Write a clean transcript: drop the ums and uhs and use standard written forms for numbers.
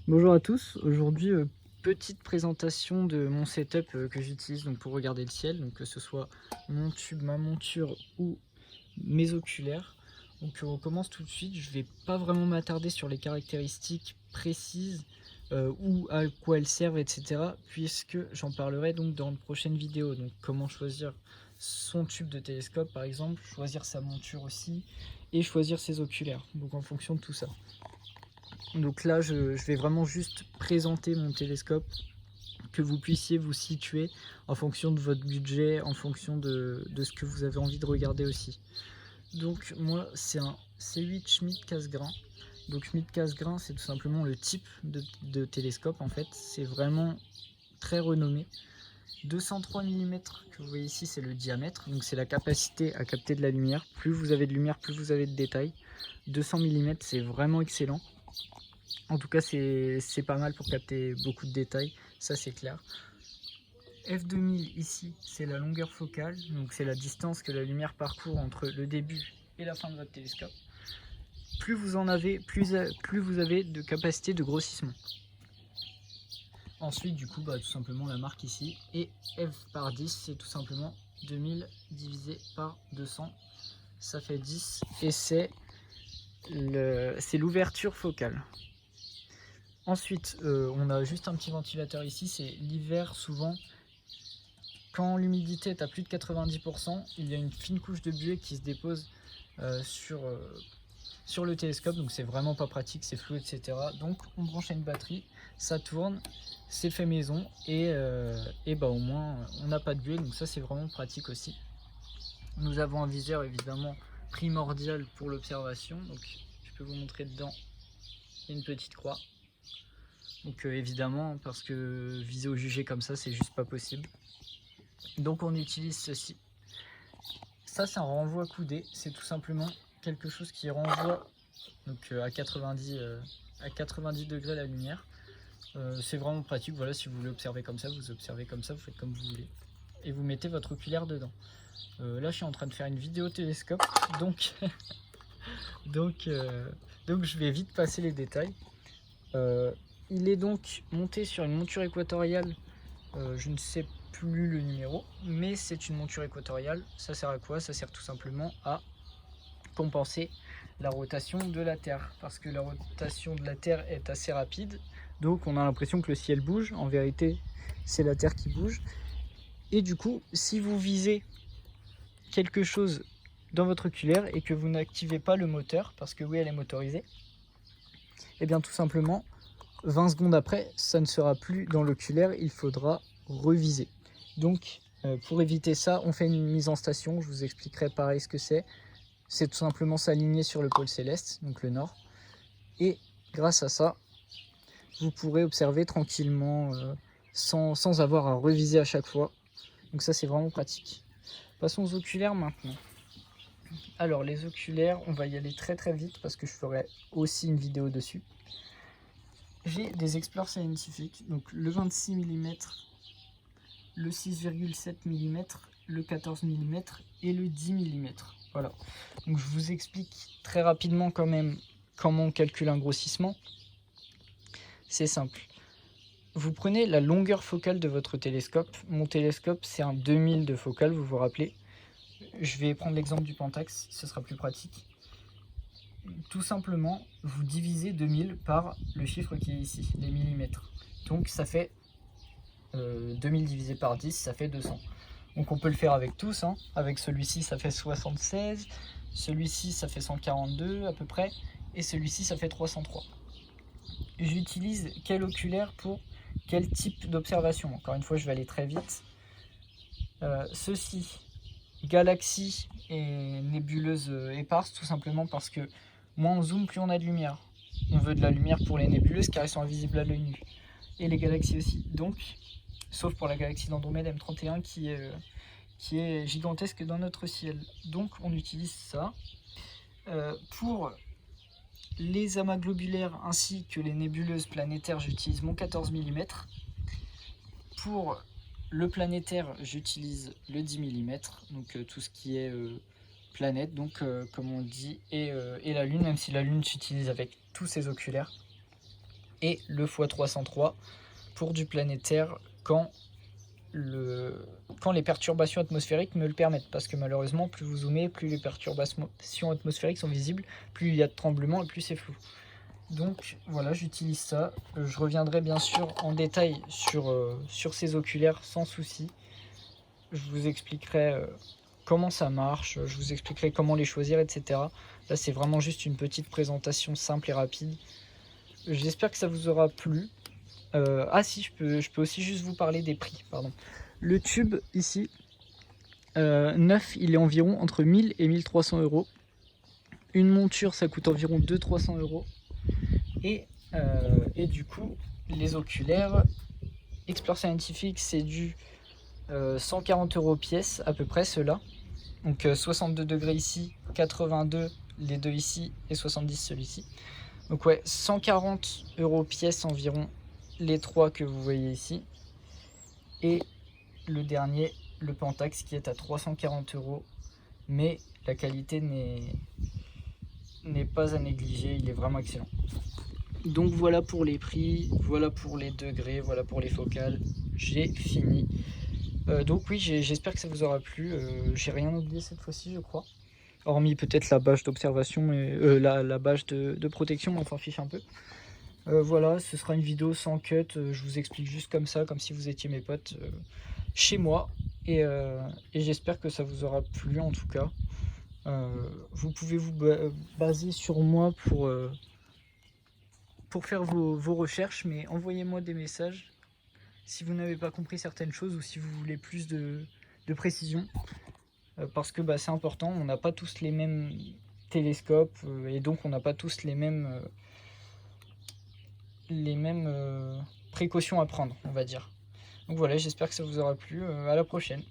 Bonjour à tous, aujourd'hui petite présentation de mon setup que j'utilise donc pour regarder le ciel, donc que ce soit mon tube, ma monture ou mes oculaires. Donc on commence tout de suite, je vais pas vraiment m'attarder sur les caractéristiques précises ou à quoi elles servent, etc. puisque j'en parlerai donc dans une prochaine vidéo. Donc comment choisir son tube de télescope par exemple, choisir sa monture aussi et choisir ses oculaires, donc en fonction de tout ça. Donc là, je vais vraiment juste présenter mon télescope, que vous puissiez vous situer en fonction de votre budget, en fonction de ce que vous avez envie de regarder aussi. Donc moi, c'est un C8 Schmidt Cassegrain. Donc Schmidt Cassegrain, c'est tout simplement le type de télescope en fait. C'est vraiment très renommé. 203 mm que vous voyez ici, c'est le diamètre, donc c'est la capacité à capter de la lumière. Plus vous avez de lumière, plus vous avez de détails. 200 mm, c'est vraiment excellent. En tout cas, c'est pas mal pour capter beaucoup de détails, ça c'est clair. F2000 ici, c'est la longueur focale, donc c'est la distance que la lumière parcourt entre le début et la fin de votre télescope. Plus vous en avez, plus vous avez de capacité de grossissement. Ensuite, du coup, tout simplement la marque ici. Et F par 10, c'est tout simplement 2000 divisé par 200, ça fait 10. Et c'est l'ouverture focale. Ensuite, on a juste un petit ventilateur ici, c'est l'hiver souvent, quand l'humidité est à plus de 90%, il y a une fine couche de buée qui se dépose sur le télescope, donc c'est vraiment pas pratique, c'est flou, etc. Donc on branche à une batterie, ça tourne, c'est fait maison, et au moins on n'a pas de buée, donc ça c'est vraiment pratique aussi. Nous avons un viseur évidemment primordial pour l'observation, donc je peux vous montrer dedans une petite croix. Donc évidemment, parce que viser au jugé comme ça, c'est juste pas possible. Donc on utilise ceci. Ça c'est un renvoi coudé, c'est tout simplement quelque chose qui renvoie donc, à 90 degrés la lumière. C'est vraiment pratique, voilà, si vous voulez observer comme ça, vous observez comme ça, vous faites comme vous voulez. Et vous mettez votre oculaire dedans. Là je suis en train de faire une vidéo télescope, donc, donc je vais vite passer les détails. Il est donc monté sur une monture équatoriale, je ne sais plus le numéro, mais c'est une monture équatoriale. Ça sert à quoi? Ça sert tout simplement à compenser la rotation de la Terre, parce que la rotation de la Terre est assez rapide, donc on a l'impression que le ciel bouge. En vérité, c'est la Terre qui bouge. Et du coup, si vous visez quelque chose dans votre oculaire et que vous n'activez pas le moteur, parce que oui, elle est motorisée, et bien tout simplement 20 secondes après, ça ne sera plus dans l'oculaire, il faudra reviser. Donc, pour éviter ça, on fait une mise en station. Je vous expliquerai pareil ce que c'est. C'est tout simplement s'aligner sur le pôle céleste, donc le nord. Et grâce à ça, vous pourrez observer tranquillement, sans avoir à reviser à chaque fois. Donc ça, c'est vraiment pratique. Passons aux oculaires maintenant. Alors, les oculaires, on va y aller très très vite parce que je ferai aussi une vidéo dessus. J'ai des Explore Scientific, donc le 26 mm, le 6,7 mm, le 14 mm et le 10 mm. Voilà. Donc je vous explique très rapidement quand même comment on calcule un grossissement. C'est simple. Vous prenez la longueur focale de votre télescope. Mon télescope, c'est un 2000 de focale, vous vous rappelez. Je vais prendre l'exemple du Pentax, ce sera plus pratique. Tout simplement, vous divisez 2000 par le chiffre qui est ici, les millimètres. Donc ça fait 2000 divisé par 10, ça fait 200. Donc on peut le faire avec tous, hein. Avec celui-ci ça fait 76, celui-ci ça fait 142 à peu près, et celui-ci ça fait 303. J'utilise quel oculaire pour quel type d'observation? Encore une fois, je vais aller très vite. Ceci, galaxies et nébuleuses éparses, tout simplement parce que moins on zoome, plus on a de lumière. On veut de la lumière pour les nébuleuses car elles sont invisibles à l'œil nu. Et les galaxies aussi. Donc, sauf pour la galaxie d'Andromède M31 qui est gigantesque dans notre ciel. Donc on utilise ça. Pour les amas globulaires ainsi que les nébuleuses planétaires, j'utilise mon 14 mm. Pour le planétaire, j'utilise le 10 mm, donc tout ce qui est planète, donc comme on dit, et la Lune, même si la Lune s'utilise avec tous ses oculaires. et le x303 pour du planétaire quand les perturbations atmosphériques me le permettent, parce que malheureusement plus vous zoomez, plus les perturbations atmosphériques sont visibles, plus il y a de tremblements et plus c'est flou. Donc voilà, j'utilise ça. Je reviendrai bien sûr en détail sur ces oculaires sans souci. Je vous expliquerai comment ça marche, je vous expliquerai comment les choisir, etc. Là c'est vraiment juste une petite présentation simple et rapide. J'espère que ça vous aura plu. Ah si, je peux aussi juste vous parler des prix, pardon. Le tube ici, neuf, il est environ entre 1000 et 1300 euros. Une monture, ça coûte environ 200-300 euros. Et du coup, les oculaires, Explore Scientific, c'est du 140 euros pièce, à peu près, ceux-là. Donc 62 degrés ici, 82 les deux ici et 70 celui-ci. Donc ouais, 140 euros pièce environ, les trois que vous voyez ici. Et le dernier, le Pentax, qui est à 340 euros. Mais la qualité n'est pas à négliger, il est vraiment excellent. Donc voilà pour les prix, voilà pour les degrés, voilà pour les focales. J'ai fini. Donc oui, j'espère que ça vous aura plu. J'ai rien oublié cette fois-ci, je crois. Hormis peut-être la bâche d'observation et la bâche de protection, mais on s'en fiche un peu. Voilà, ce sera une vidéo sans cut. Je vous explique juste comme ça, comme si vous étiez mes potes chez moi. Et j'espère que ça vous aura plu en tout cas. Vous pouvez vous baser sur moi pour faire vos recherches, mais envoyez-moi des messages si vous n'avez pas compris certaines choses ou si vous voulez plus de précision. Parce que c'est important, on n'a pas tous les mêmes télescopes et donc on n'a pas tous les mêmes précautions à prendre, on va dire. Donc voilà, j'espère que ça vous aura plu. À la prochaine.